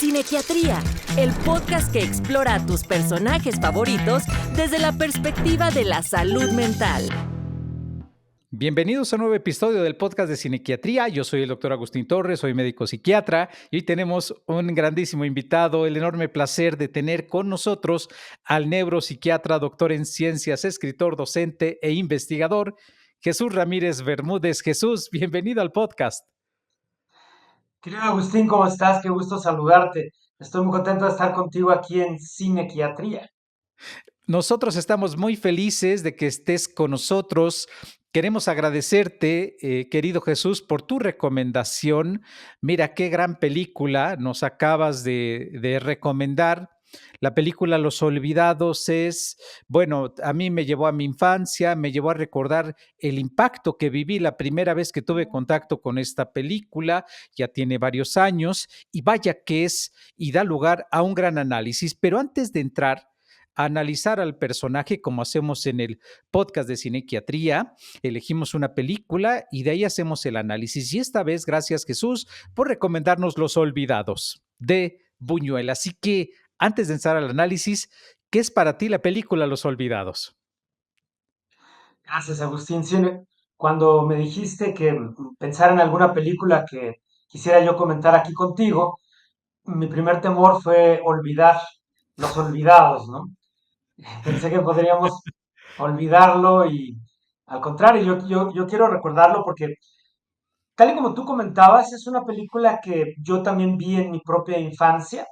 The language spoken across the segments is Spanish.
Cinequiatría, el podcast que explora a tus personajes favoritos desde la perspectiva de la salud mental. Bienvenidos a un nuevo episodio del podcast de Cinequiatría. Yo soy el doctor Agustín Torres, soy médico psiquiatra y hoy tenemos un grandísimo invitado, el enorme placer de tener con nosotros al neuropsiquiatra, doctor en ciencias, escritor, docente e investigador, Jesús Ramírez Bermúdez. Jesús, bienvenido al podcast. Querido Agustín, ¿cómo estás? Qué gusto saludarte. Estoy muy contento de estar contigo aquí en Cinequiatría. Nosotros estamos muy felices de que estés con nosotros. Queremos agradecerte, querido Jesús, por tu recomendación. Mira qué gran película nos acabas de recomendar. La película Los Olvidados es, bueno, a mí me llevó a mi infancia, me llevó a recordar el impacto que viví la primera vez que tuve contacto con esta película, ya tiene varios años, y vaya que es y da lugar a un gran análisis. Pero antes de entrar a analizar al personaje como hacemos en el podcast de Cinequiatría, elegimos una película y de ahí hacemos el análisis. Y esta vez, gracias Jesús por recomendarnos Los Olvidados de Buñuel. Así que antes de entrar al análisis, ¿qué es para ti la película Los Olvidados? Gracias, Agustín. Sí, cuando me dijiste que pensara en alguna película que quisiera yo comentar aquí contigo, mi primer temor fue olvidar Los Olvidados, ¿no? Pensé que podríamos olvidarlo y al contrario, yo quiero recordarlo porque, tal y como tú comentabas, es una película que yo también vi en mi propia infancia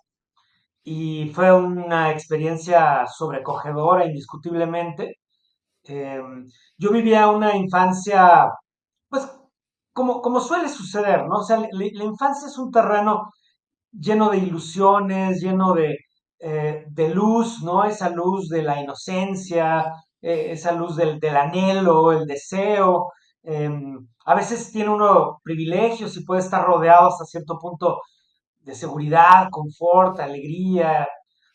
y fue una experiencia sobrecogedora, indiscutiblemente. Yo vivía una infancia, pues, como suele suceder, ¿no? O sea, la infancia es un terreno lleno de ilusiones, lleno de luz, ¿no? Esa luz de la inocencia, esa luz del anhelo, el deseo. A veces tiene uno privilegios y puede estar rodeado hasta cierto punto de seguridad, confort, alegría,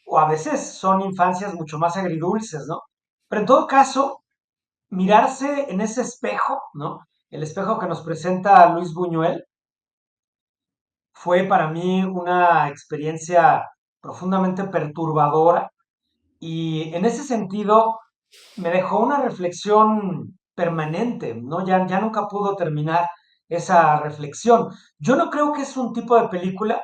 o a veces son infancias mucho más agridulces, ¿no? Pero en todo caso, mirarse en ese espejo, ¿no? El espejo que nos presenta Luis Buñuel, fue para mí una experiencia profundamente perturbadora y en ese sentido me dejó una reflexión permanente, ¿no? Ya nunca pudo terminar esa reflexión. Yo no creo que es un tipo de película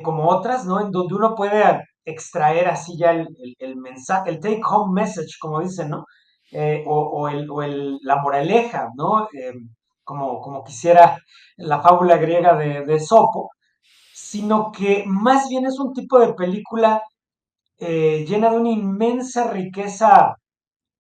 como otras, ¿no? En donde uno puede extraer así ya el mensaje, el take home message, como dicen, ¿no? La moraleja, ¿no? Como quisiera la fábula griega de Esopo, sino que más bien es un tipo de película llena de una inmensa riqueza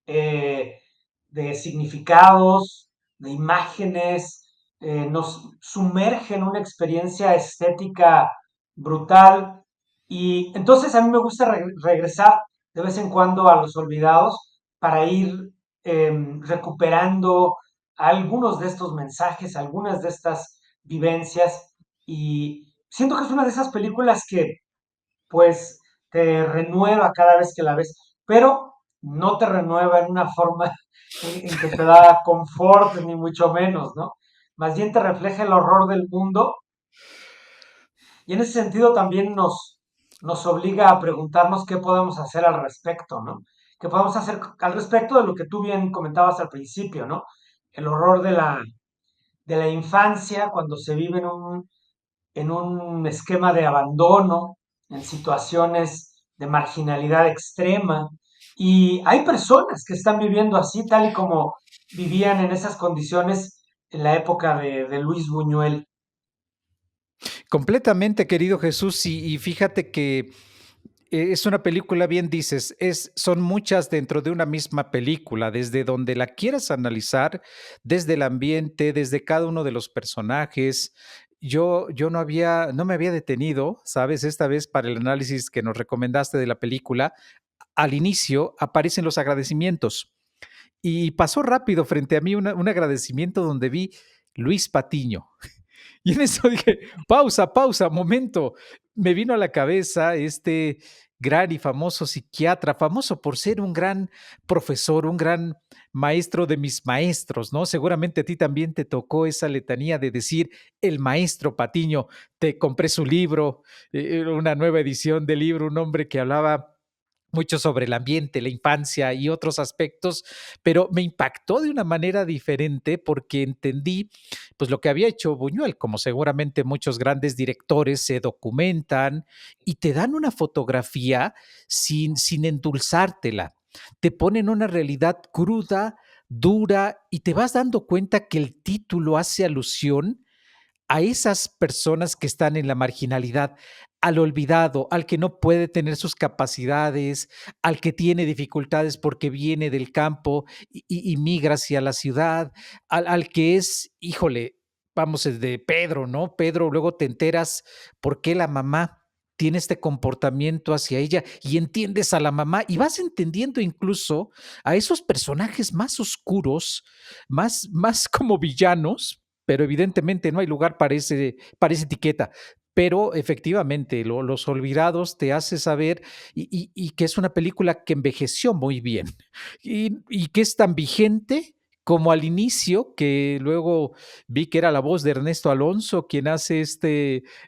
eh, de significados, de imágenes, nos sumerge en una experiencia estética brutal. Y entonces a mí me gusta regresar de vez en cuando a Los Olvidados para ir recuperando algunos de estos mensajes, algunas de estas vivencias. Y siento que es una de esas películas que pues te renueva cada vez que la ves, pero no te renueva en una forma en que te da confort, ni mucho menos, ¿no? Más bien te refleja el horror del mundo y en ese sentido también nos obliga a preguntarnos qué podemos hacer al respecto, ¿no? ¿Qué podemos hacer al respecto de lo que tú bien comentabas al principio, ¿no? El horror de la infancia cuando se vive en un esquema de abandono, en situaciones de marginalidad extrema. Y hay personas que están viviendo así, tal y como vivían en esas condiciones en la época de Luis Buñuel. Completamente, querido Jesús, y fíjate que es una película, bien dices, son muchas dentro de una misma película, desde donde la quieras analizar, desde el ambiente, desde cada uno de los personajes. Yo no me había detenido, ¿sabes? Esta vez para el análisis que nos recomendaste de la película, al inicio aparecen los agradecimientos y pasó rápido frente a mí un agradecimiento donde vi Luis Patiño. Y en eso dije, pausa, pausa, momento. Me vino a la cabeza gran y famoso psiquiatra, famoso por ser un gran profesor, un gran maestro de mis maestros, ¿no? Seguramente a ti también te tocó esa letanía de decir el maestro Patiño. Te compré su libro, una nueva edición del libro, un hombre que hablaba mucho sobre el ambiente, la infancia y otros aspectos, pero me impactó de una manera diferente porque entendí pues lo que había hecho Buñuel, como seguramente muchos grandes directores se documentan y te dan una fotografía sin endulzártela, te ponen una realidad cruda, dura y te vas dando cuenta que el título hace alusión a esas personas que están en la marginalidad, al olvidado, al que no puede tener sus capacidades, al que tiene dificultades porque viene del campo y migra hacia la ciudad, al que es, híjole, vamos, de Pedro, ¿no? Pedro, luego te enteras por qué la mamá tiene este comportamiento hacia ella y entiendes a la mamá y vas entendiendo incluso a esos personajes más oscuros, más como villanos, pero evidentemente no hay lugar para esa etiqueta. Pero efectivamente, Los Olvidados te hace saber y que es una película que envejeció muy bien y que es tan vigente como al inicio, que luego vi que era la voz de Ernesto Alonso quien hace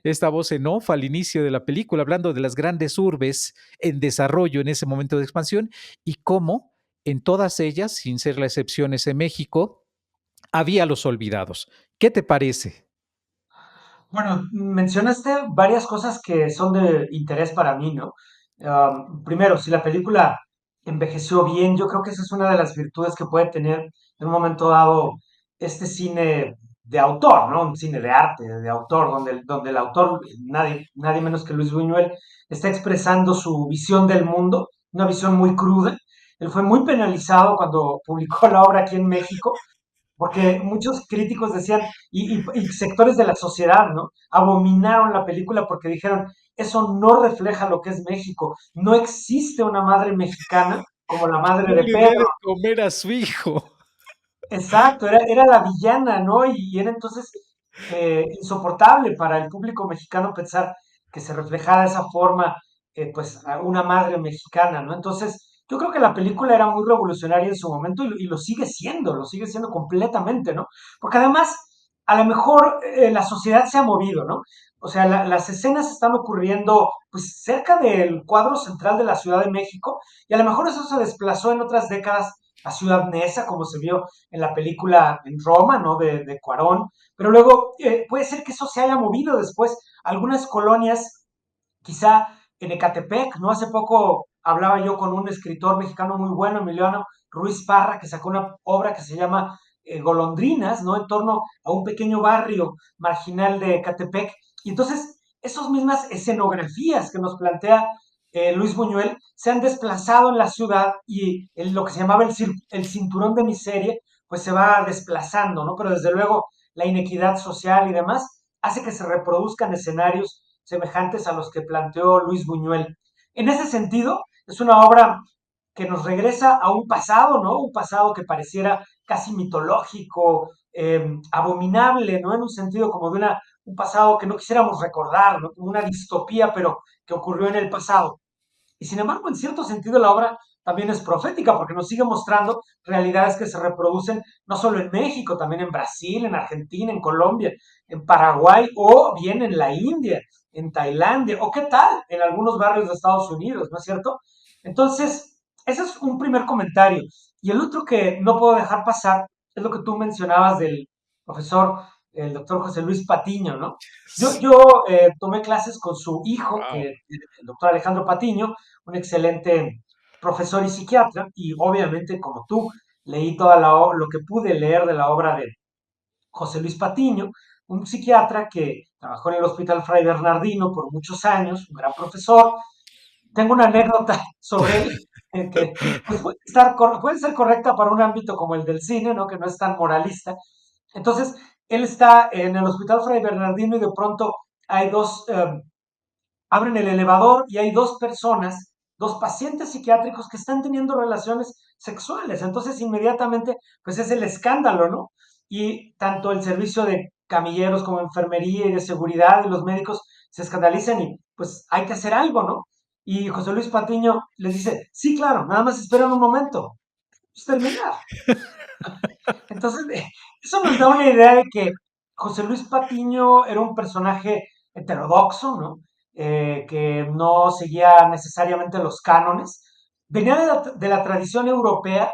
esta voz en off al inicio de la película, hablando de las grandes urbes en desarrollo en ese momento de expansión y cómo en todas ellas, sin ser la excepción ese México, había los olvidados. ¿Qué te parece? Bueno, mencionaste varias cosas que son de interés para mí, ¿no? Primero, si la película envejeció bien, yo creo que esa es una de las virtudes que puede tener en un momento dado este cine de autor, ¿no? Un cine de arte, de autor, donde el autor, nadie menos que Luis Buñuel, está expresando su visión del mundo, una visión muy cruda. Él fue muy penalizado cuando publicó la obra aquí en México porque muchos críticos decían, y sectores de la sociedad, ¿no? Abominaron la película porque dijeron, eso no refleja lo que es México. No existe una madre mexicana como la madre No de le dé Pedro. de comer a su hijo. Exacto, era la villana, ¿no? Y era entonces insoportable para el público mexicano pensar que se reflejara de esa forma, pues, a una madre mexicana, ¿no? Entonces, yo creo que la película era muy revolucionaria en su momento y lo sigue siendo completamente, ¿no? Porque además, a lo mejor la sociedad se ha movido, ¿no? O sea, las escenas están ocurriendo, pues, cerca del cuadro central de la Ciudad de México y a lo mejor eso se desplazó en otras décadas a Ciudad Neza, como se vio en la película en Roma, ¿no? De Cuarón, pero luego puede ser que eso se haya movido después a algunas colonias, quizá en Ecatepec, ¿no? Hace poco hablaba yo con un escritor mexicano muy bueno, Emiliano Ruiz Parra, que sacó una obra que se llama Golondrinas, ¿no? En torno a un pequeño barrio marginal de Ecatepec. Y entonces, esas mismas escenografías que nos plantea Luis Buñuel se han desplazado en la ciudad y lo que se llamaba el cinturón de miseria, pues se va desplazando, ¿no? Pero desde luego la inequidad social y demás hace que se reproduzcan escenarios semejantes a los que planteó Luis Buñuel. En ese sentido, es una obra que nos regresa a un pasado, ¿no? Un pasado que pareciera casi mitológico, abominable, ¿no? En un sentido como de un pasado que no quisiéramos recordar, ¿no? Como una distopía, pero que ocurrió en el pasado. Y sin embargo, en cierto sentido, la obra también es profética porque nos sigue mostrando realidades que se reproducen no solo en México, también en Brasil, en Argentina, en Colombia, en Paraguay o bien en la India, en Tailandia o qué tal en algunos barrios de Estados Unidos, ¿no es cierto? Entonces, ese es un primer comentario. Y el otro que no puedo dejar pasar es lo que tú mencionabas del profesor, el doctor José Luis Patiño, ¿no? Yo tomé clases con su hijo, Wow. el doctor Alejandro Patiño, un excelente profesor y psiquiatra, y obviamente, como tú, leí lo que pude leer de la obra de José Luis Patiño, un psiquiatra que trabajó en el Hospital Fray Bernardino por muchos años, un gran profesor. Tengo una anécdota sobre él que pues, puede ser correcta para un ámbito como el del cine, ¿no? Que no es tan moralista. Entonces, él está en el Hospital Fray Bernardino y de pronto hay abren el elevador y hay dos personas, dos pacientes psiquiátricos que están teniendo relaciones sexuales. Entonces, inmediatamente, pues es el escándalo, ¿no? Y tanto el servicio de camilleros como enfermería y de seguridad y los médicos se escandalizan y pues hay que hacer algo, ¿no? Y José Luis Patiño les dice, sí, claro, nada más esperan un momento, pues terminar. Entonces, eso nos da una idea de que José Luis Patiño era un personaje heterodoxo, ¿no? Que no seguía necesariamente los cánones. Venía de la tradición europea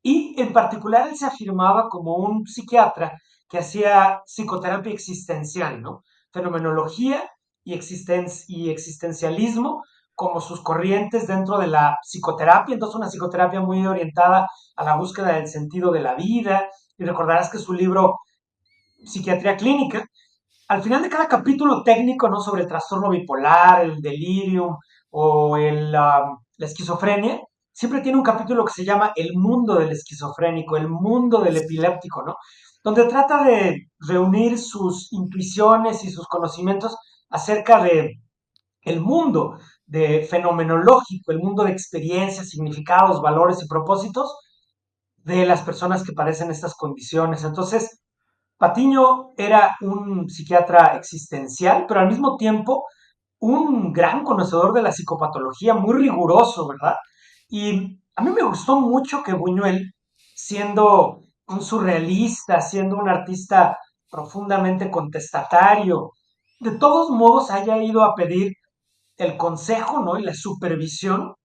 y en particular él se afirmaba como un psiquiatra que hacía psicoterapia existencial, ¿no? Fenomenología y existencialismo como sus corrientes dentro de la psicoterapia. Entonces, una psicoterapia muy orientada a la búsqueda del sentido de la vida, y recordarás que su libro Psiquiatría Clínica, al final de cada capítulo técnico, ¿no? Sobre el trastorno bipolar, el delirium o la esquizofrenia, siempre tiene un capítulo que se llama El mundo del esquizofrénico, el mundo del epiléptico, ¿no? Donde trata de reunir sus intuiciones y sus conocimientos acerca de el mundo de fenomenológico, el mundo de experiencias, significados, valores y propósitos de las personas que padecen estas condiciones. Entonces, Patiño era un psiquiatra existencial, pero al mismo tiempo un gran conocedor de la psicopatología, muy riguroso, ¿verdad? Y a mí me gustó mucho que Buñuel, siendo un surrealista, siendo un artista profundamente contestatario, de todos modos haya ido a pedir el consejo, ¿no? Y la supervisión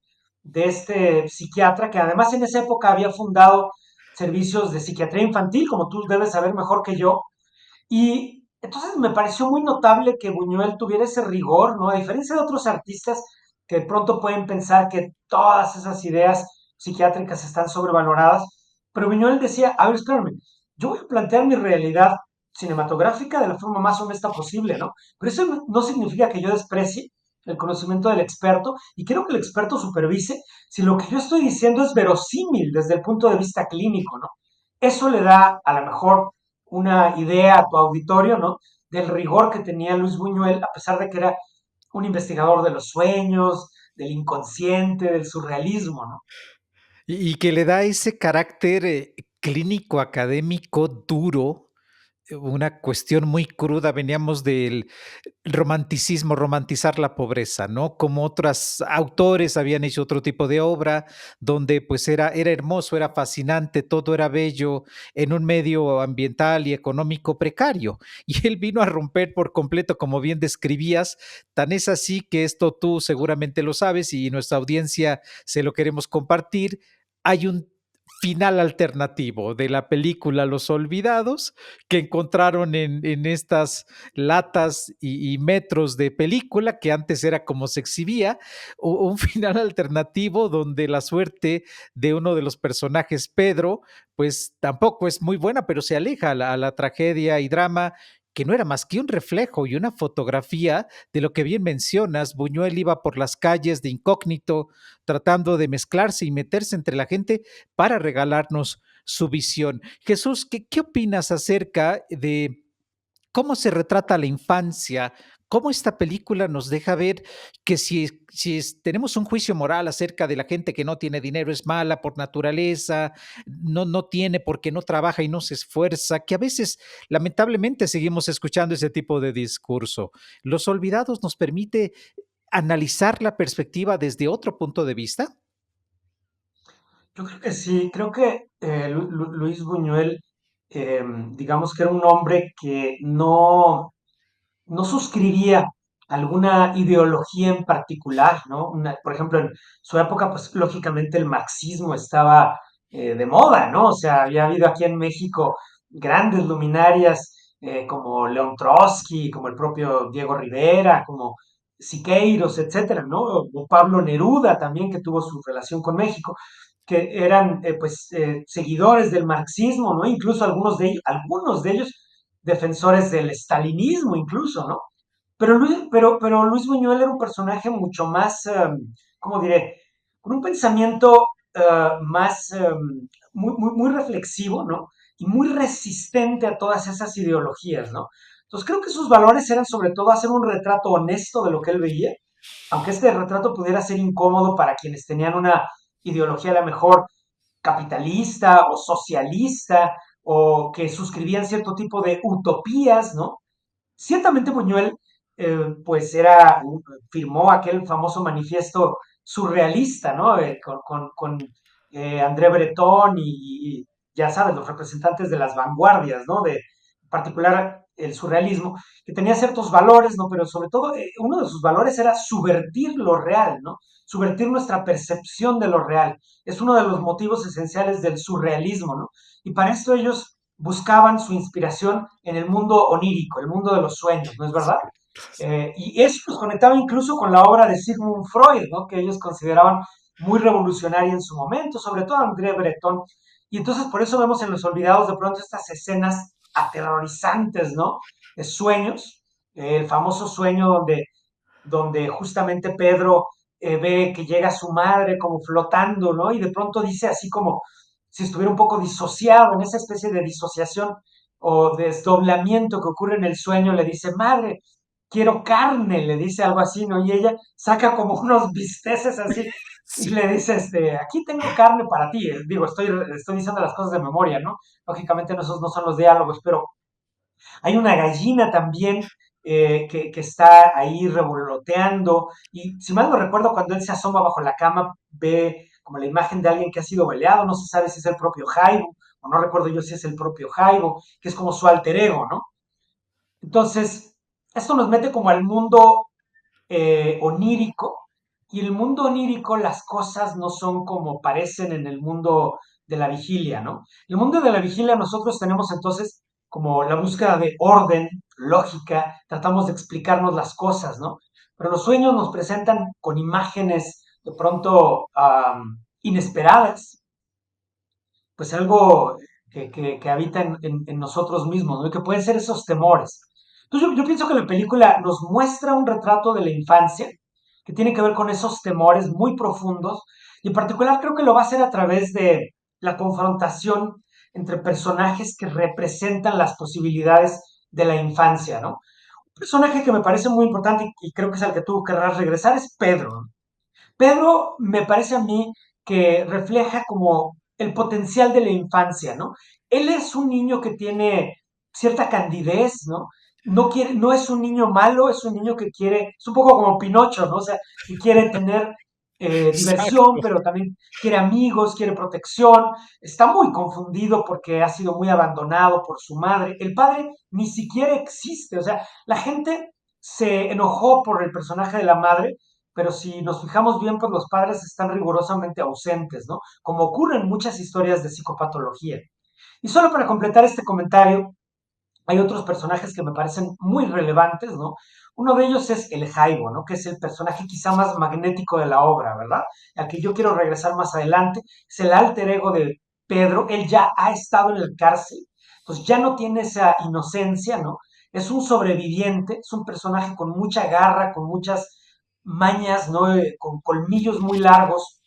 de este psiquiatra que además en esa época había fundado servicios de psiquiatría infantil, como tú debes saber mejor que yo. Y entonces me pareció muy notable que Buñuel tuviera ese rigor, ¿no? A diferencia de otros artistas que de pronto pueden pensar que todas esas ideas psiquiátricas están sobrevaloradas, pero Buñuel decía, a ver, espérame, yo voy a plantear mi realidad cinematográfica de la forma más honesta posible, ¿no? Pero eso no significa que yo desprecie el conocimiento del experto y quiero que el experto supervise si lo que yo estoy diciendo es verosímil desde el punto de vista clínico, ¿no? Eso le da a lo mejor una idea a tu auditorio, ¿no? Del rigor que tenía Luis Buñuel, a pesar de que era un investigador de los sueños, del inconsciente, del surrealismo, ¿no? Y que le da ese carácter clínico, académico, duro, una cuestión muy cruda. Veníamos del romanticismo, romantizar la pobreza, ¿no? Como otros autores habían hecho otro tipo de obra, donde pues era hermoso, era fascinante, todo era bello en un medio ambiental y económico precario. Y él vino a romper por completo, como bien describías, tan es así que esto tú seguramente lo sabes y nuestra audiencia se lo queremos compartir. Hay un final alternativo de la película Los Olvidados que encontraron en estas latas y metros de película, que antes era como se exhibía, un final alternativo donde la suerte de uno de los personajes, Pedro, pues tampoco es muy buena, pero se aleja a la tragedia y drama que no era más que un reflejo y una fotografía de lo que bien mencionas. Buñuel iba por las calles de incógnito, tratando de mezclarse y meterse entre la gente para regalarnos su visión. Jesús, ¿qué opinas acerca de cómo se retrata la infancia? ¿Cómo esta película nos deja ver que tenemos un juicio moral acerca de la gente que no tiene dinero es mala por naturaleza, no tiene porque no trabaja y no se esfuerza, que a veces lamentablemente seguimos escuchando ese tipo de discurso? Los Olvidados nos permite analizar la perspectiva desde otro punto de vista. Yo creo que sí, creo que Luis Buñuel, digamos que era un hombre que no suscribía alguna ideología en particular, ¿no? Por ejemplo, en su época, pues lógicamente el marxismo estaba de moda, ¿no? O sea, había habido aquí en México grandes luminarias como León Trotsky, como el propio Diego Rivera, como Siqueiros, etcétera, ¿no? O Pablo Neruda también, que tuvo su relación con México, que eran seguidores del marxismo, ¿no? Incluso algunos de ellos defensores del estalinismo incluso, ¿no? Pero Luis Buñuel era un personaje mucho más, ¿cómo diré? Con un pensamiento más, muy reflexivo, ¿no? Y muy resistente a todas esas ideologías, ¿no? Entonces creo que sus valores eran sobre todo hacer un retrato honesto de lo que él veía, aunque este retrato pudiera ser incómodo para quienes tenían una ideología a lo mejor capitalista o socialista o que suscribían cierto tipo de utopías, ¿no? Ciertamente Buñuel pues firmó aquel famoso manifiesto surrealista, ¿no? Con André Breton y, ya sabes, los representantes de las vanguardias, ¿no? En particular el surrealismo, que tenía ciertos valores, ¿no? Pero sobre todo, uno de sus valores era subvertir lo real, ¿no? Subvertir nuestra percepción de lo real. Es uno de los motivos esenciales del surrealismo, ¿no? Y para esto ellos buscaban su inspiración en el mundo onírico, el mundo de los sueños, ¿no es verdad? Y eso los conectaba incluso con la obra de Sigmund Freud, ¿no? Que ellos consideraban muy revolucionaria en su momento, sobre todo André Breton. Y entonces por eso vemos en Los Olvidados de pronto estas escenas aterrorizantes, ¿no? De sueños, el famoso sueño donde justamente Pedro ve que llega su madre como flotando, ¿no? Y de pronto dice así como si estuviera un poco disociado, en esa especie de disociación o desdoblamiento que ocurre en el sueño, le dice, madre, quiero carne, le dice algo así, ¿no? Y ella saca como unos bisteces así y Sí. le dice, aquí tengo carne para ti. Digo, estoy diciendo las cosas de memoria, ¿no? Lógicamente no, esos no son los diálogos, pero hay una gallina también que está ahí revoloteando. Y si mal no recuerdo, cuando él se asoma bajo la cama, ve como la imagen de alguien que ha sido baleado. No se sabe si es el propio Jaibo, o no recuerdo yo si es el propio Jaibo, que es como su alter ego, ¿no? Entonces, esto nos mete como al mundo onírico, y en el mundo onírico las cosas no son como parecen en el mundo de la vigilia, ¿no? En el mundo de la vigilia nosotros tenemos entonces como la búsqueda de orden, lógica, tratamos de explicarnos las cosas, ¿no? Pero los sueños nos presentan con imágenes de pronto inesperadas, pues algo que habita en nosotros mismos, ¿no? Y que pueden ser esos temores. Entonces yo pienso que la película nos muestra un retrato de la infancia que tiene que ver con esos temores muy profundos, y en particular creo que lo va a hacer a través de la confrontación entre personajes que representan las posibilidades de la infancia, ¿no? Un personaje que me parece muy importante y creo que es al que tú querrás regresar es Pedro, ¿no? Pedro me parece a mí que refleja como el potencial de la infancia, ¿no? Él es un niño que tiene cierta candidez, ¿no? No es un niño malo, es un niño que quiere, es un poco como Pinocho, ¿no? O sea, que quiere tener diversión, Exacto. pero también quiere amigos, quiere protección. Está muy confundido porque ha sido muy abandonado por su madre. El padre ni siquiera existe, o sea, la gente se enojó por el personaje de la madre, pero si nos fijamos bien, pues los padres están rigurosamente ausentes, ¿no? Como ocurre en muchas historias de psicopatología. Y solo para completar este comentario, hay otros personajes que me parecen muy relevantes, ¿no? Uno de ellos es el Jaibo, ¿no? Que es el personaje quizá más magnético de la obra, ¿verdad? Al que yo quiero regresar más adelante. Es el alter ego de Pedro. Él ya ha estado en la cárcel, entonces ya no tiene esa inocencia, ¿no? Es un sobreviviente, es un personaje con mucha garra, con muchas mañas, ¿no? Con colmillos muy largos.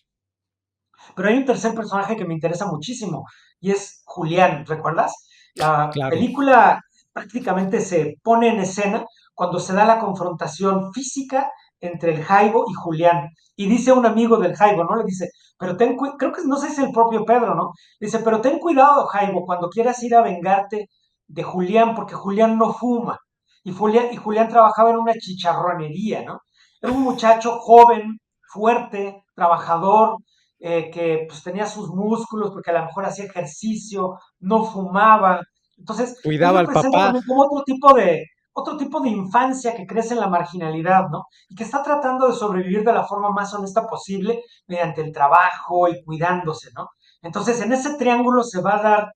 Pero hay un tercer personaje que me interesa muchísimo y es Julián, ¿recuerdas? La Claro. película prácticamente se pone en escena cuando se da la confrontación física entre el Jaibo y Julián. Y dice un amigo del Jaibo, ¿no? Le dice, pero creo que no sé si es el propio Pedro, ¿no? Dice, pero ten cuidado, Jaibo, cuando quieras ir a vengarte de Julián, porque Julián no fuma. Y Julián trabajaba en una chicharronería, ¿no? Era un muchacho joven, fuerte, trabajador, que pues tenía sus músculos porque a lo mejor hacía ejercicio, no fumaba. Entonces, él Cuidaba al representa papá. también como otro tipo de infancia que crece en la marginalidad, ¿no? Y que está tratando de sobrevivir de la forma más honesta posible mediante el trabajo y cuidándose, ¿no? Entonces, en ese triángulo se va a dar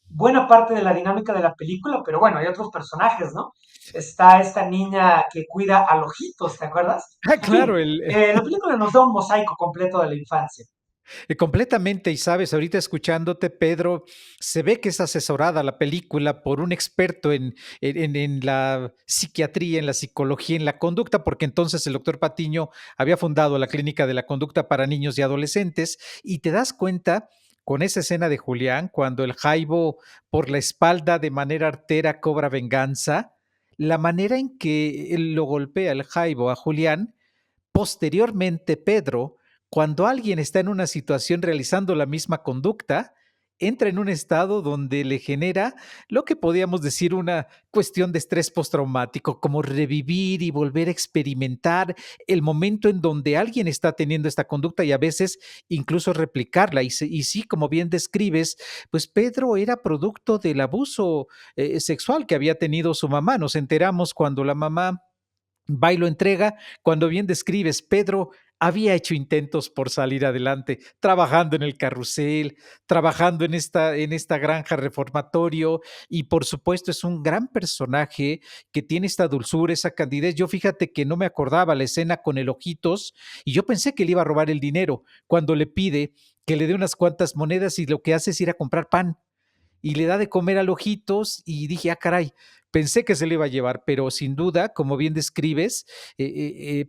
buena parte de la dinámica de la película, pero bueno, hay otros personajes, ¿no? Está esta niña que cuida a Ojitos, ¿te acuerdas? Ah, En fin, claro, la película nos da un mosaico completo de la infancia. completamente. Y sabes, ahorita escuchándote, Pedro, se ve que es asesorada la película por un experto en la psiquiatría, en la psicología, en la conducta, porque entonces el doctor Patiño había fundado la Clínica de la Conducta para Niños y Adolescentes, y te das cuenta con esa escena de Julián, cuando el Jaibo por la espalda de manera artera cobra venganza, la manera en que él lo golpea el Jaibo a Julián. Posteriormente, Pedro, cuando alguien está en una situación realizando la misma conducta, entra en un estado donde le genera lo que podríamos decir una cuestión de estrés postraumático, como revivir y volver a experimentar el momento en donde alguien está teniendo esta conducta y a veces incluso replicarla. Y sí, como bien describes, pues Pedro era producto del abuso sexual que había tenido su mamá. Nos enteramos cuando la mamá va y lo entrega. Cuando bien describes, Pedro había hecho intentos por salir adelante, trabajando en el carrusel, trabajando en esta granja reformatorio y por supuesto es un gran personaje que tiene esta dulzura, esa candidez. Yo fíjate que no me acordaba la escena con el ojitos y yo pensé que le iba a robar el dinero cuando le pide que le dé unas cuantas monedas y lo que hace es ir a comprar pan y le da de comer al ojitos y dije, ah, caray, pensé que se le iba a llevar, pero sin duda, como bien describes,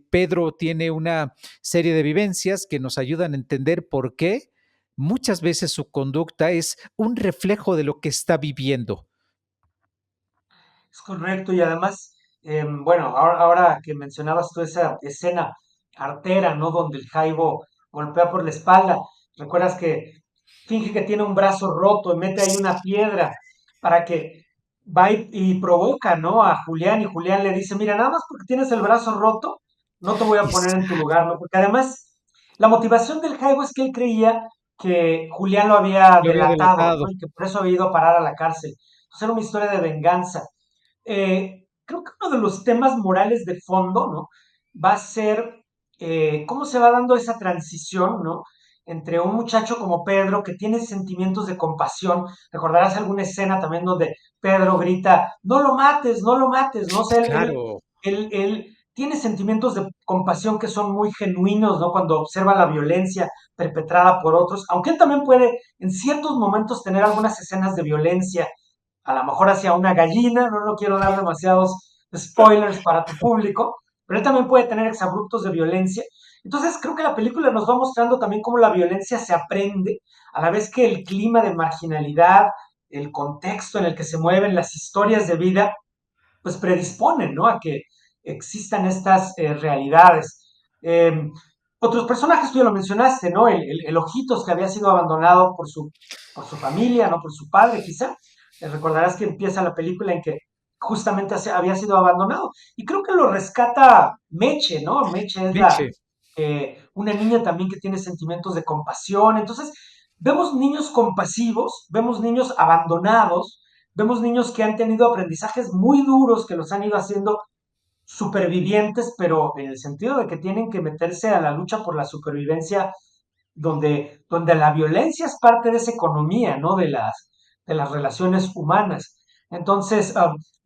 Pedro tiene una serie de vivencias que nos ayudan a entender por qué muchas veces su conducta es un reflejo de lo que está viviendo. Es correcto, y además, bueno, ahora que mencionabas tú esa escena artera, ¿no? Donde el Jaibo golpea por la espalda, recuerdas que finge que tiene un brazo roto y mete ahí una piedra para que va y provoca, ¿no? A Julián, y Julián le dice, mira, nada más porque tienes el brazo roto, no te voy a Y poner en tu lugar, ¿no? Porque además, la motivación del Jaibo es que él creía que Julián lo había lo había delatado, ¿no? delatado. Y que por eso había ido a parar a la cárcel. Entonces era una historia de venganza. Creo que uno de los temas morales de fondo, ¿no? Va a ser cómo se va dando esa transición, ¿no? Entre un muchacho como Pedro que tiene sentimientos de compasión. Recordarás alguna escena también donde Pedro grita, no lo mates, no lo mates, ¿no? O sea, Claro, él tiene sentimientos de compasión que son muy genuinos, ¿no? Cuando observa la violencia perpetrada por otros, aunque él también puede en ciertos momentos tener algunas escenas de violencia a lo mejor hacia una gallina, no quiero dar demasiados spoilers para tu público, pero él también puede tener exabruptos de violencia. Entonces creo que la película nos va mostrando también cómo la violencia se aprende, a la vez que el clima de marginalidad, el contexto en el que se mueven las historias de vida, pues predisponen, ¿no? A que existan estas realidades. Otros personajes, tú ya lo mencionaste, ¿no? El Ojitos, que había sido abandonado por su familia, ¿no? Por su padre, quizá. Recordarás que empieza la película en que justamente había sido abandonado. Y creo que lo rescata Meche, ¿no? Meche es Meche. una niña también que tiene sentimientos de compasión. Entonces, vemos niños compasivos, vemos niños abandonados, vemos niños que han tenido aprendizajes muy duros que los han ido haciendo supervivientes, pero en el sentido de que tienen que meterse a la lucha por la supervivencia, donde la violencia es parte de esa economía, ¿no? De las relaciones humanas. Entonces,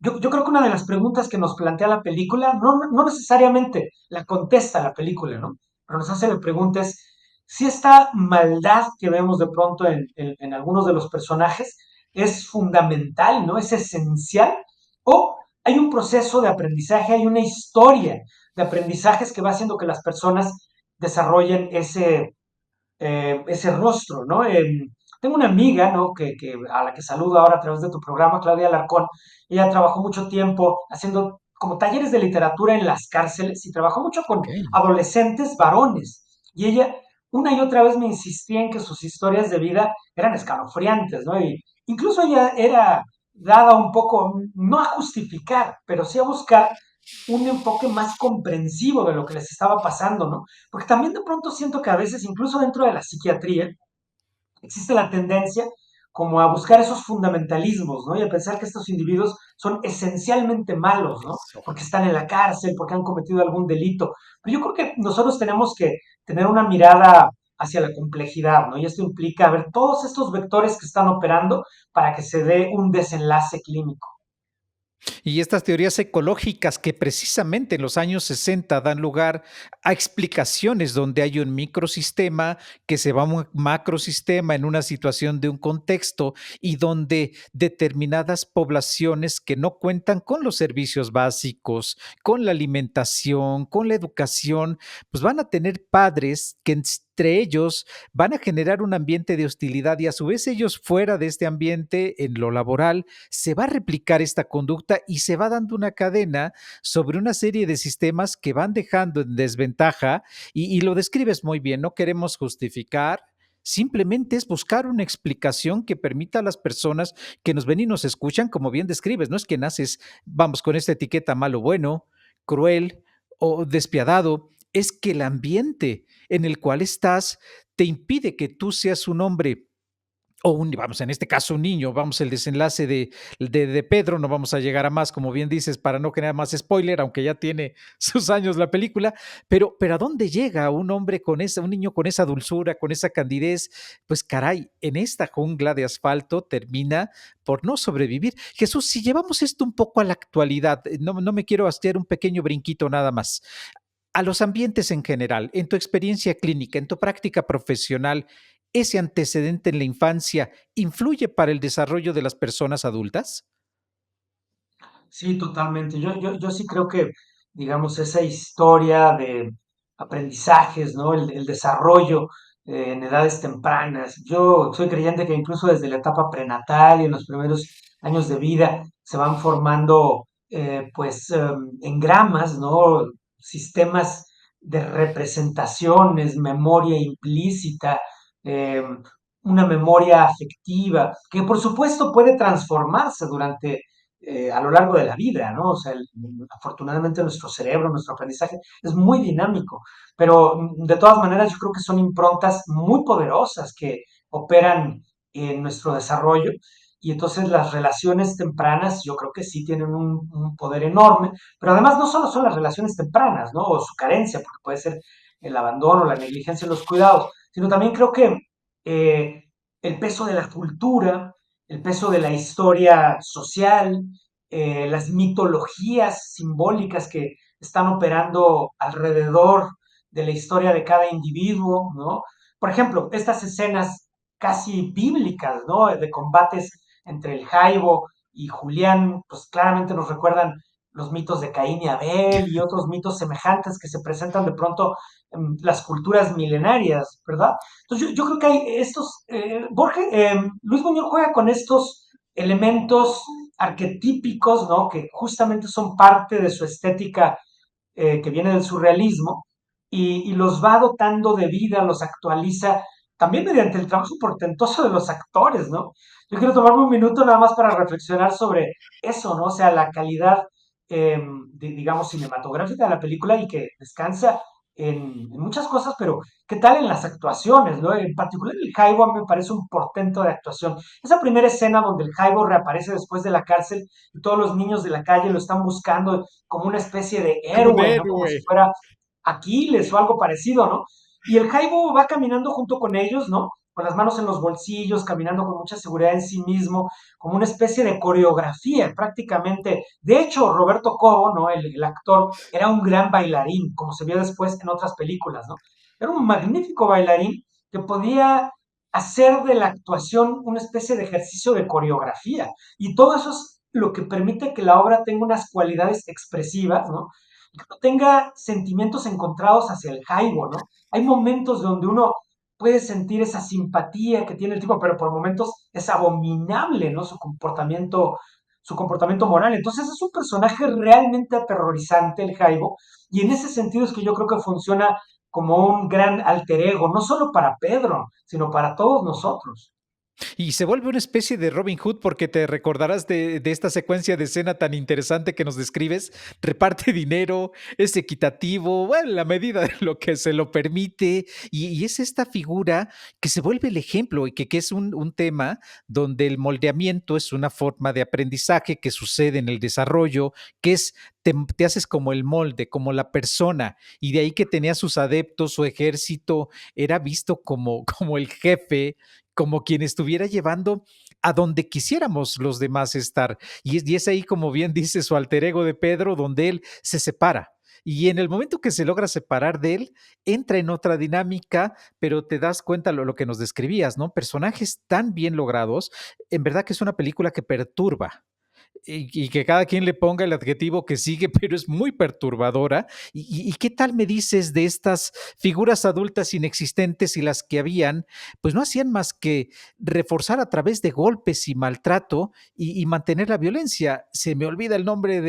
yo creo que una de las preguntas que nos plantea la película, no necesariamente la contesta la película, ¿no? Pero nos hace la pregunta es si esta maldad que vemos de pronto en algunos de los personajes es fundamental, ¿no? Es esencial, o hay un proceso de aprendizaje, hay una historia de aprendizajes que va haciendo que las personas desarrollen ese rostro, ¿no? Tengo una amiga, ¿no? A la que saludo ahora a través de tu programa, Claudia Alarcón. Ella trabajó mucho tiempo haciendo como talleres de literatura en las cárceles y trabajó mucho con Ok. adolescentes varones. Y ella una y otra vez me insistía en que sus historias de vida eran escalofriantes, ¿no? Y incluso ella era dada un poco, no a justificar, pero sí a buscar un enfoque más comprensivo de lo que les estaba pasando, ¿no? Porque también de pronto siento que a veces, incluso dentro de la psiquiatría, existe la tendencia como a buscar esos fundamentalismos, ¿no? Y a pensar que estos individuos son esencialmente malos, ¿no? Eso. Porque están en la cárcel, porque han cometido algún delito. Pero yo creo que nosotros tenemos que tener una mirada hacia la complejidad, ¿no? Y esto implica ver todos estos vectores que están operando para que se dé un desenlace clínico. Y estas teorías ecológicas que precisamente en los años 60 dan lugar a explicaciones donde hay un microsistema que se va a un macrosistema en una situación de un contexto y donde determinadas poblaciones que no cuentan con los servicios básicos, con la alimentación, con la educación, pues van a tener padres que entre ellos van a generar un ambiente de hostilidad y a su vez ellos fuera de este ambiente en lo laboral se va a replicar esta conducta y se va dando una cadena sobre una serie de sistemas que van dejando en desventaja y lo describes muy bien, no queremos justificar, simplemente es buscar una explicación que permita a las personas que nos ven y nos escuchan, como bien describes, no es que naces, vamos, con esta etiqueta malo, bueno, cruel o despiadado, es que el ambiente en el cual estás te impide que tú seas un hombre o vamos, en este caso un niño, vamos, el desenlace de Pedro, no vamos a llegar a más, como bien dices, para no generar más spoiler, aunque ya tiene sus años la película, pero ¿a dónde llega un hombre con esa, un niño con esa dulzura, con esa candidez? Pues caray, en esta jungla de asfalto termina por no sobrevivir. Jesús, si llevamos esto un poco a la actualidad, no me quiero hacer un pequeño brinquito nada más a los ambientes en general, en tu experiencia clínica, en tu práctica profesional, ¿ese antecedente en la infancia influye para el desarrollo de las personas adultas? Sí, totalmente. Yo sí creo que, digamos, esa historia de aprendizajes, ¿no? El desarrollo en edades tempranas. Yo soy creyente que incluso desde la etapa prenatal y en los primeros años de vida se van formando, pues, engramas, ¿no? Sistemas de representaciones, memoria implícita, una memoria afectiva, que por supuesto puede transformarse durante a lo largo de la vida, ¿no? O sea, afortunadamente nuestro cerebro, nuestro aprendizaje es muy dinámico, pero de todas maneras yo creo que son improntas muy poderosas que operan en nuestro desarrollo y entonces las relaciones tempranas yo creo que sí tienen un poder enorme, pero además no solo son las relaciones tempranas, ¿no? O su carencia, porque puede ser el abandono, la negligencia en los cuidados, sino también creo que eh, el peso de la cultura, el peso de la historia social, las mitologías simbólicas que están operando alrededor de la historia de cada individuo, ¿no? Por ejemplo, estas escenas casi bíblicas, ¿no? De combates entre el Jaibo y Julián, pues claramente nos recuerdan los mitos de Caín y Abel y otros mitos semejantes que se presentan de pronto en las culturas milenarias, ¿verdad? Entonces yo creo que hay estos, Luis Buñuel juega con estos elementos arquetípicos, ¿no? Que justamente son parte de su estética que viene del surrealismo y los va dotando de vida, los actualiza también mediante el trabajo portentoso de los actores, ¿no? Yo quiero tomarme un minuto nada más para reflexionar sobre eso, ¿no? O sea, la calidad, digamos, cinematográfica de la película y que descansa en muchas cosas, pero ¿qué tal en las actuaciones, no? En particular el Jaibo a mí me parece un portento de actuación. Esa primera escena donde el Jaibo reaparece después de la cárcel y todos los niños de la calle lo están buscando como una especie de Como un héroe, ¿no? Como si héroe. fuera Aquiles o algo parecido, ¿no? Y el Jaibo va caminando junto con ellos, ¿no? Con las manos en los bolsillos, caminando con mucha seguridad en sí mismo, como una especie de coreografía prácticamente. De hecho, Roberto Cobo, ¿no? El actor, era un gran bailarín, como se vio después en otras películas, ¿no? Era un magnífico bailarín que podía hacer de la actuación una especie de ejercicio de coreografía. Y todo eso es lo que permite que la obra tenga unas cualidades expresivas, ¿no? Y que no tenga sentimientos encontrados hacia el Jaibo, ¿no? Hay momentos donde uno puede sentir esa simpatía que tiene el tipo, pero por momentos es abominable, ¿no? Su comportamiento moral. Entonces es un personaje realmente aterrorizante, el Jaibo, y en ese sentido es que yo creo que funciona como un gran alter ego, no solo para Pedro, sino para todos nosotros. Y se vuelve una especie de Robin Hood porque te recordarás de esta secuencia de escena tan interesante que nos describes. Reparte dinero, es equitativo, bueno, en la medida de lo que se lo permite. Y es esta figura que se vuelve el ejemplo y que es un tema donde el moldeamiento es una forma de aprendizaje que sucede en el desarrollo, que es te haces como el molde, como la persona, y de ahí que tenía sus adeptos, su ejército, era visto como el jefe, como quien estuviera llevando a donde quisiéramos los demás estar. Y es ahí, como bien dice su alter ego de Pedro, donde él se separa. Y en el momento que se logra separar de él, entra en otra dinámica, pero te das cuenta lo que nos describías, ¿no? Personajes tan bien logrados, en verdad que es una película que perturba, y que cada quien le ponga el adjetivo que sigue, pero es muy perturbadora. ¿Y qué tal me dices de estas figuras adultas inexistentes y las que habían? Pues no hacían más que reforzar a través de golpes y maltrato y mantener la violencia. Se me olvida el nombre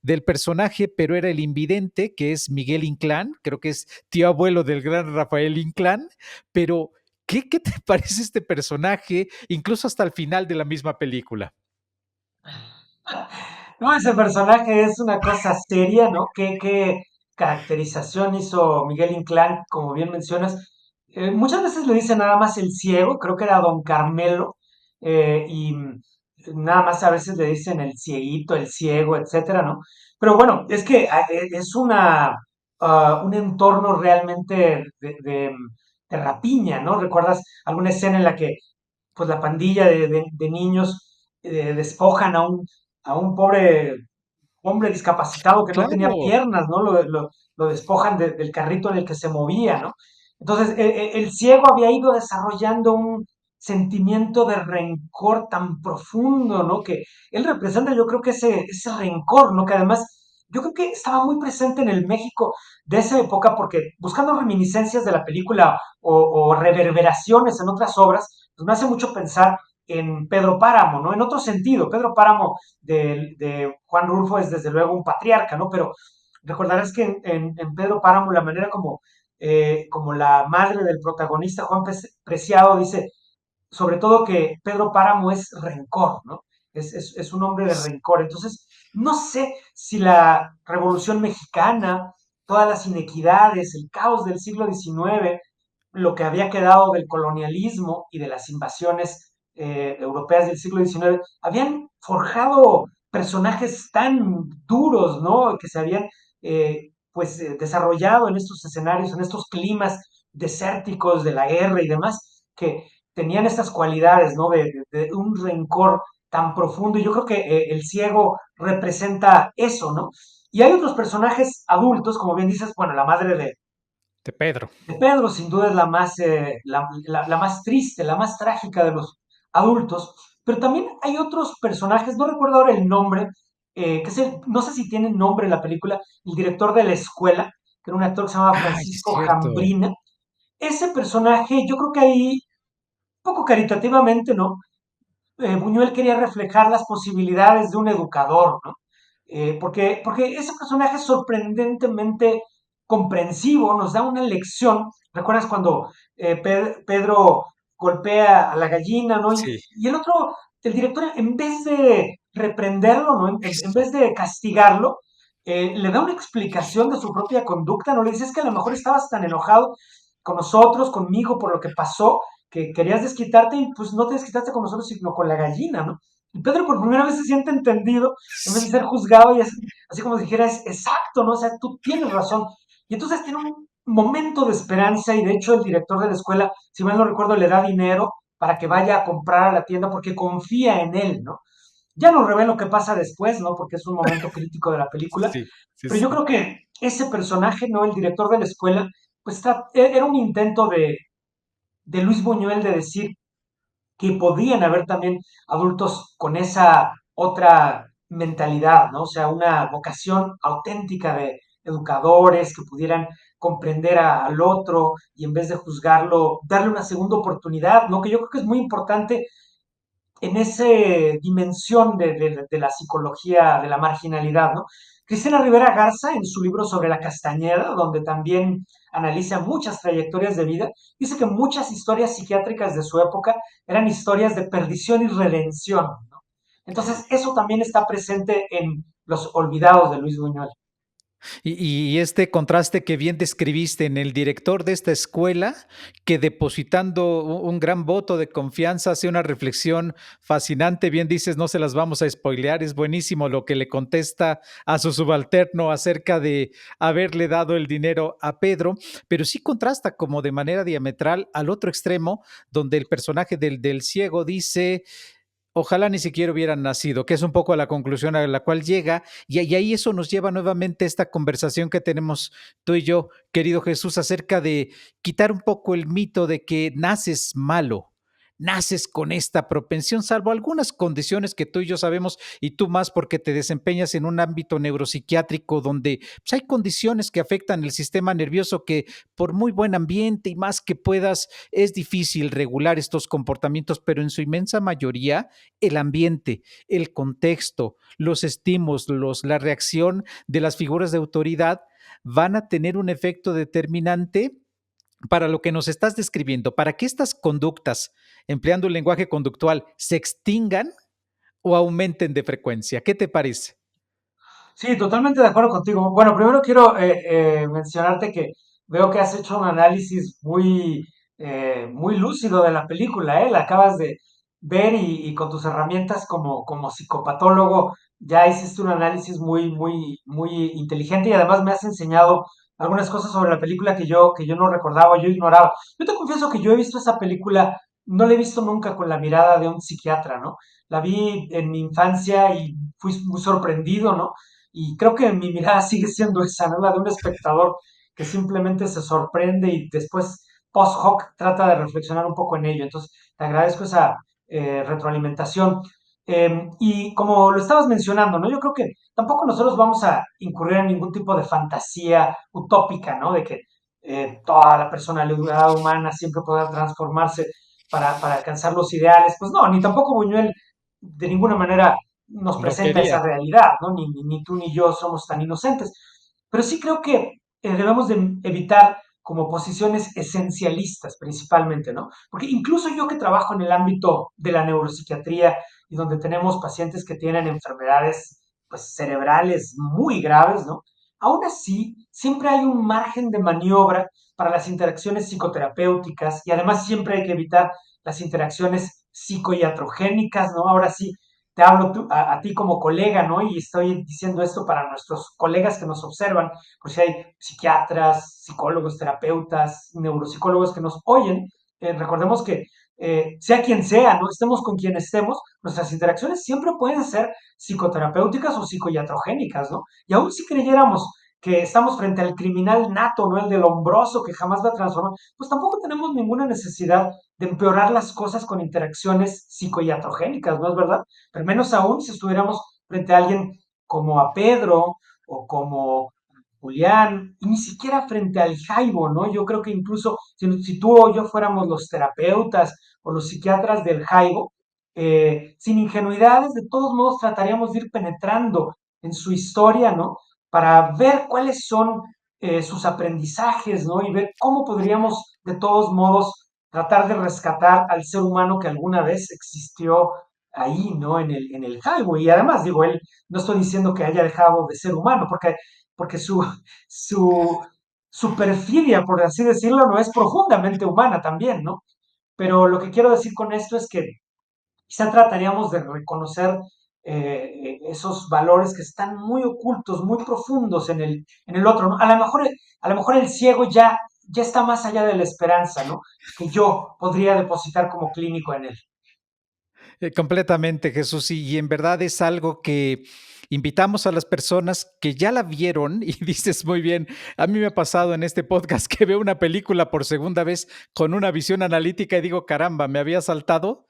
del personaje, pero era el invidente, que es Miguel Inclán, creo que es tío abuelo del gran Rafael Inclán, pero ¿Qué te parece este personaje, incluso hasta el final de la misma película? No, ese personaje es una cosa seria, ¿no? ¿Qué caracterización hizo Miguel Inclán, como bien mencionas? Muchas veces le dice nada más el ciego, creo que era Don Carmelo, y nada más a veces le dicen el cieguito, el ciego, etcétera, ¿no? Pero bueno, es que es un entorno realmente de rapiña, ¿no? ¿Recuerdas alguna escena en la que pues la pandilla de niños despojan a un pobre hombre discapacitado que no tenía Claro, piernas, ¿no? Lo despojan del carrito en el que se movía, ¿no? Entonces, el ciego había ido desarrollando un sentimiento de rencor tan profundo, ¿no? Que él representa, yo creo que ese rencor, ¿no? Que además, yo creo que estaba muy presente en el México de esa época, porque buscando reminiscencias de la película o reverberaciones en otras obras, pues me hace mucho pensar en Pedro Páramo, ¿no? En otro sentido, Pedro Páramo de Juan Rulfo es desde luego un patriarca, ¿no? Pero recordarás que en Pedro Páramo la manera como la madre del protagonista, Juan Preciado, dice, sobre todo que Pedro Páramo es rencor, ¿no? Es un hombre de rencor. Entonces, no sé si la Revolución Mexicana, todas las inequidades, el caos del siglo XIX, lo que había quedado del colonialismo y de las invasiones europeas del siglo XIX, habían forjado personajes tan duros, ¿no? Que se habían desarrollado en estos escenarios, en estos climas desérticos de la guerra y demás, que tenían estas cualidades, ¿no? De un rencor tan profundo. Y yo creo que el ciego representa eso, ¿no? Y hay otros personajes adultos, como bien dices, bueno, la madre de Pedro. de Pedro sin duda es la más triste, la más trágica de los adultos, pero también hay otros personajes, no recuerdo ahora el nombre, no sé si tiene nombre en la película, el director de la escuela, que era un actor que se llamaba Ay, sí es Francisco cierto. Jambrina. Ese personaje, yo creo que ahí, poco caritativamente, ¿no? Buñuel quería reflejar las posibilidades de un educador, ¿no? Porque ese personaje es sorprendentemente comprensivo, nos da una lección. ¿Recuerdas cuando Pedro golpea a la gallina, ¿no? Sí. Y el otro, el director, en vez de reprenderlo, ¿no? En vez de castigarlo, le da una explicación de su propia conducta, ¿no? Le dice, es que a lo mejor estabas tan enojado con nosotros, conmigo, por lo que pasó, que querías desquitarte y pues no te desquitaste con nosotros, sino con la gallina, ¿no? Y Pedro por primera vez se siente entendido en vez de ser juzgado y así como si dijera, es exacto, ¿no? O sea, tú tienes razón. Y entonces tiene un momento de esperanza y de hecho el director de la escuela, si mal no recuerdo, le da dinero para que vaya a comprar a la tienda porque confía en él, ¿no? Ya no revelo qué pasa después, ¿no? Porque es un momento crítico de la película, Sí, sí, pero yo sí. creo que ese personaje, ¿no? El director de la escuela, pues era un intento de Luis Buñuel de decir que podían haber también adultos con esa otra mentalidad, ¿no? O sea, una vocación auténtica de educadores que pudieran comprender al otro y en vez de juzgarlo, darle una segunda oportunidad, ¿no? Que yo creo que es muy importante en esa dimensión de la psicología de la marginalidad, ¿no? Cristina Rivera Garza, en su libro sobre la Castañeda, donde también analiza muchas trayectorias de vida, dice que muchas historias psiquiátricas de su época eran historias de perdición y redención, ¿no? Entonces, eso también está presente en Los Olvidados de Luis Buñuel. Y este contraste que bien describiste en el director de esta escuela, que depositando un gran voto de confianza hace una reflexión fascinante, bien dices, no se las vamos a spoilear, es buenísimo lo que le contesta a su subalterno acerca de haberle dado el dinero a Pedro, pero sí contrasta como de manera diametral al otro extremo, donde el personaje del ciego dice, ojalá ni siquiera hubieran nacido, que es un poco a la conclusión a la cual llega, y ahí eso nos lleva nuevamente a esta conversación que tenemos tú y yo, querido Jesús, acerca de quitar un poco el mito de que naces malo, naces con esta propensión, salvo algunas condiciones que tú y yo sabemos, y tú más porque te desempeñas en un ámbito neuropsiquiátrico donde pues, hay condiciones que afectan el sistema nervioso que por muy buen ambiente y más que puedas, es difícil regular estos comportamientos, pero en su inmensa mayoría el ambiente, el contexto, los estímulos, la reacción de las figuras de autoridad van a tener un efecto determinante para lo que nos estás describiendo, para que estas conductas, empleando un lenguaje conductual, se extingan o aumenten de frecuencia. ¿Qué te parece? Sí, totalmente de acuerdo contigo. Bueno, primero quiero mencionarte que veo que has hecho un análisis muy lúcido de la película, ¿eh? La acabas de ver y con tus herramientas como psicopatólogo ya hiciste un análisis muy inteligente y además me has enseñado algunas cosas sobre la película que yo no recordaba, yo ignoraba. Yo te confieso que yo he visto esa película, no la he visto nunca con la mirada de un psiquiatra, ¿no? La vi en mi infancia y fui muy sorprendido, ¿no? Y creo que mi mirada sigue siendo esa, ¿no? La de un espectador que simplemente se sorprende y después, post hoc, trata de reflexionar un poco en ello. Entonces, te agradezco esa retroalimentación. Y como lo estabas mencionando, ¿no? Yo creo que tampoco nosotros vamos a incurrir en ningún tipo de fantasía utópica, ¿no? De que toda la personalidad humana siempre podrá transformarse para alcanzar los ideales. Pues no, ni tampoco Buñuel de ninguna manera nos No presenta esa quería. realidad, ¿no? Ni tú ni yo somos tan inocentes. Pero sí creo que debemos de evitar como posiciones esencialistas principalmente, ¿no? Porque incluso yo que trabajo en el ámbito de la neuropsiquiatría y donde tenemos pacientes que tienen enfermedades pues, cerebrales muy graves, ¿no? Aún así, siempre hay un margen de maniobra para las interacciones psicoterapéuticas y además siempre hay que evitar las interacciones psicoiatrogénicas, ¿no? Ahora sí, te hablo a ti como colega, ¿no? Y estoy diciendo esto para nuestros colegas que nos observan, por si hay psiquiatras, psicólogos, terapeutas, neuropsicólogos que nos oyen. Recordemos que sea quien sea, ¿no? Estemos con quien estemos, nuestras interacciones siempre pueden ser psicoterapéuticas o psicoiatrogénicas, ¿no? Y aún si creyéramos que estamos frente al criminal nato, ¿no? El del hombroso que jamás va a transformar, pues tampoco tenemos ninguna necesidad de empeorar las cosas con interacciones psicoiatrogénicas, ¿no es verdad? Pero menos aún si estuviéramos frente a alguien como a Pedro o como Julián, y ni siquiera frente al Jaibo, ¿no? Yo creo que incluso si tú o yo fuéramos los terapeutas o los psiquiatras del Jaibo, sin ingenuidades, de todos modos trataríamos de ir penetrando en su historia, ¿no? Para ver cuáles son sus aprendizajes, ¿no? Y ver cómo podríamos, de todos modos, tratar de rescatar al ser humano que alguna vez existió ahí, ¿no? En el Jaibo. Y además, digo, él no estoy diciendo que haya dejado de ser humano, porque su, su perfidia, por así decirlo, no es profundamente humana también, ¿no? Pero lo que quiero decir con esto es que quizá trataríamos de reconocer esos valores que están muy ocultos, muy profundos en el otro, ¿no? A lo mejor el ciego ya está más allá de la esperanza, ¿no? Que yo podría depositar como clínico en él. Completamente, Jesús. Y en verdad es algo que invitamos a las personas que ya la vieron y dices muy bien, a mí me ha pasado en este podcast que veo una película por segunda vez con una visión analítica y digo, caramba, me había saltado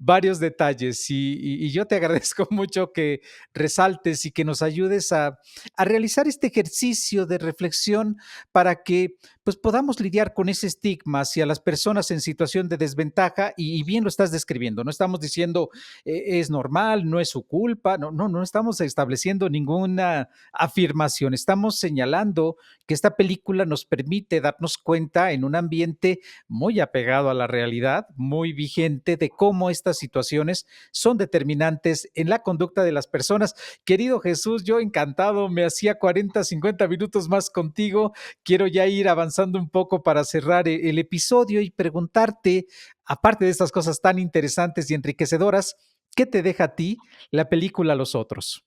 varios detalles y yo te agradezco mucho que resaltes y que nos ayudes a realizar este ejercicio de reflexión para que pues podamos lidiar con ese estigma hacia las personas en situación de desventaja y bien lo estás describiendo, no estamos diciendo es normal, no es su culpa, no estamos estableciendo ninguna afirmación, estamos señalando que esta película nos permite darnos cuenta en un ambiente muy apegado a la realidad, muy vigente de cómo estas situaciones son determinantes en la conducta de las personas. Querido Jesús, yo encantado, me hacía 40, 50 minutos más contigo, quiero ya ir avanzando un poco para cerrar el episodio y preguntarte, aparte de estas cosas tan interesantes y enriquecedoras, ¿qué te deja a ti la película Los Otros?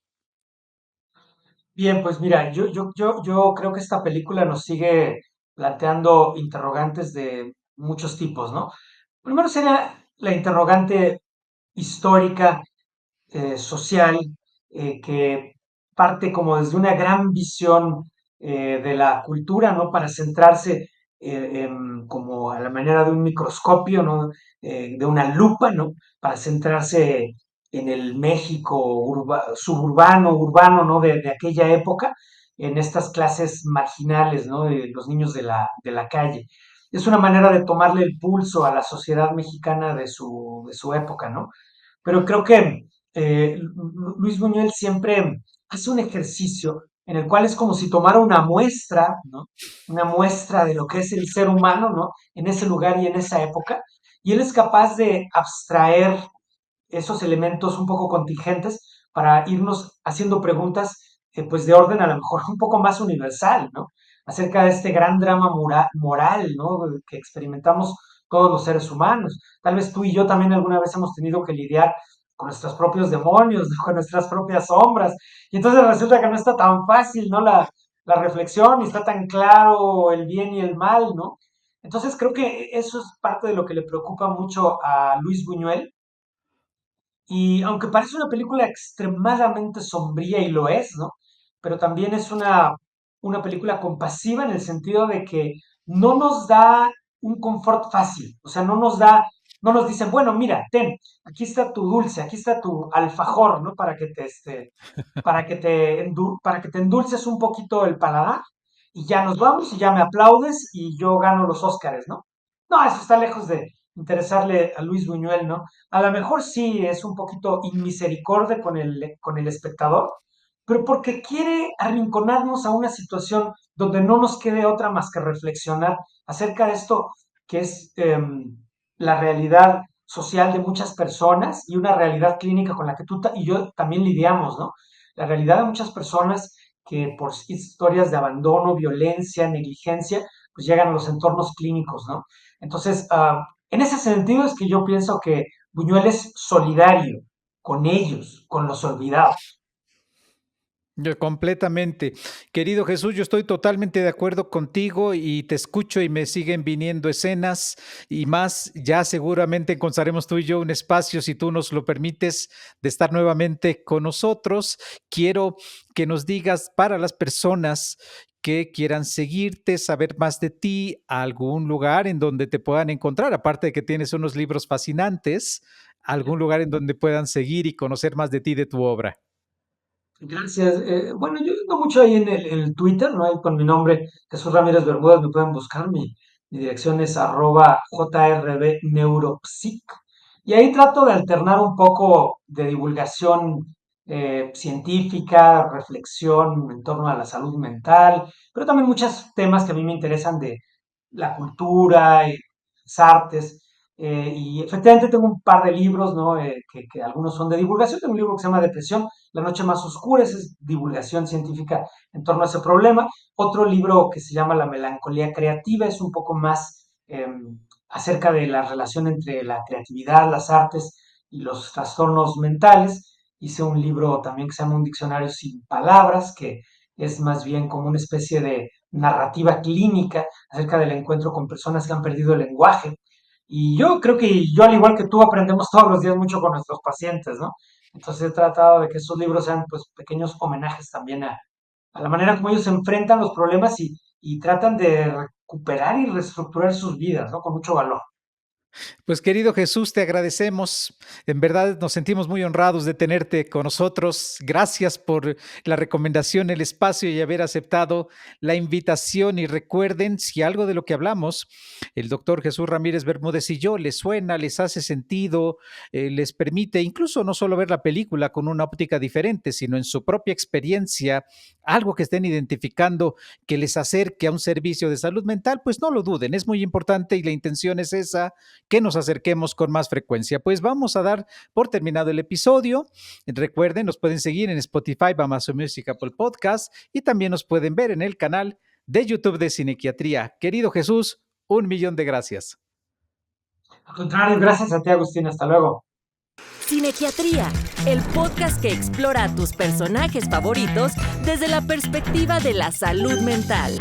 Bien, pues mira, yo creo que esta película nos sigue planteando interrogantes de muchos tipos, ¿no? Primero sería la interrogante histórica, social, que parte como desde una gran visión de la cultura, ¿no? Para centrarse como a la manera de un microscopio, ¿no? De una lupa, ¿no? Para centrarse en el México suburbano, urbano, ¿no? De aquella época, en estas clases marginales, ¿no? De los niños de la calle. Es una manera de tomarle el pulso a la sociedad mexicana de su época, ¿no? Pero creo que Luis Buñuel siempre hace un ejercicio en el cual es como si tomara una muestra, ¿no? Una muestra de lo que es el ser humano, ¿no? En ese lugar y en esa época, y él es capaz de abstraer esos elementos un poco contingentes para irnos haciendo preguntas, pues de orden a lo mejor un poco más universal, ¿no? Acerca de este gran drama moral, ¿no? Que experimentamos todos los seres humanos. Tal vez tú y yo también alguna vez hemos tenido que lidiar con nuestros propios demonios, ¿no? Con nuestras propias sombras. Y entonces resulta que no está tan fácil, ¿no? La reflexión, y está tan claro el bien y el mal, ¿no? Entonces creo que eso es parte de lo que le preocupa mucho a Luis Buñuel, y aunque parece una película extremadamente sombría, y lo es, ¿no? Pero también es una película compasiva en el sentido de que no nos da un confort fácil. O sea, no nos dicen, bueno, mira, ten, aquí está tu dulce, aquí está tu alfajor, ¿no? Para que te endulces un poquito el paladar, y ya nos vamos y ya me aplaudes y yo gano los Óscares, ¿no? No, eso está lejos de interesarle a Luis Buñuel, ¿no? A lo mejor sí es un poquito inmisericordia con el espectador, pero porque quiere arrinconarnos a una situación donde no nos quede otra más que reflexionar acerca de esto que es la realidad social de muchas personas, y una realidad clínica con la que tú y yo también lidiamos, ¿no? La realidad de muchas personas que por historias de abandono, violencia, negligencia, pues llegan a los entornos clínicos, ¿no? Entonces, en ese sentido es que yo pienso que Buñuel es solidario con ellos, con los olvidados. Yo completamente. Querido Jesús, yo estoy totalmente de acuerdo contigo y te escucho y me siguen viniendo escenas y más. Ya seguramente encontraremos tú y yo un espacio, si tú nos lo permites, de estar nuevamente con nosotros. Quiero que nos digas, para las personas que quieran seguirte, saber más de ti, algún lugar en donde te puedan encontrar, aparte de que tienes unos libros fascinantes, algún lugar en donde puedan seguir y conocer más de ti, de tu obra. Gracias. Bueno, yo ando mucho ahí en el Twitter, ¿no? Ahí con mi nombre, Jesús Ramírez Bermúdez, me pueden buscar. Mi dirección es @jrbneuropsic. Y ahí trato de alternar un poco de divulgación científica, reflexión en torno a la salud mental, pero también muchos temas que a mí me interesan de la cultura y las artes. Y efectivamente tengo un par de libros, ¿no? Que algunos son de divulgación. Tengo un libro que se llama Depresión, la noche más oscura, esa es divulgación científica en torno a ese problema. Otro libro que se llama La melancolía creativa, es un poco más acerca de la relación entre la creatividad, las artes y los trastornos mentales. Hice un libro también que se llama Un diccionario sin palabras, que es más bien como una especie de narrativa clínica acerca del encuentro con personas que han perdido el lenguaje. Y yo creo que yo, al igual que tú, aprendemos todos los días mucho con nuestros pacientes, ¿no? Entonces he tratado de que esos libros sean pues pequeños homenajes también a la manera como ellos se enfrentan los problemas, y tratan de recuperar y reestructurar sus vidas, ¿no? Con mucho valor. Pues querido Jesús, te agradecemos. En verdad nos sentimos muy honrados de tenerte con nosotros. Gracias por la recomendación, el espacio y haber aceptado la invitación. Y recuerden, si algo de lo que hablamos, el doctor Jesús Ramírez Bermúdez y yo, les suena, les hace sentido, les permite incluso no solo ver la película con una óptica diferente, sino en su propia experiencia, algo que estén identificando que les acerque a un servicio de salud mental, pues no lo duden. Es muy importante y la intención es esa, que nos acerquemos con más frecuencia. Pues vamos a dar por terminado el episodio. Recuerden, nos pueden seguir en Spotify, Amazon Music, Apple Podcast, y también nos pueden ver en el canal de YouTube de Cinequiatría. Querido Jesús, 1.000.000 de gracias. Al contrario, gracias a ti, Agustín. Hasta luego. Cinequiatría, el podcast que explora a tus personajes favoritos desde la perspectiva de la salud mental.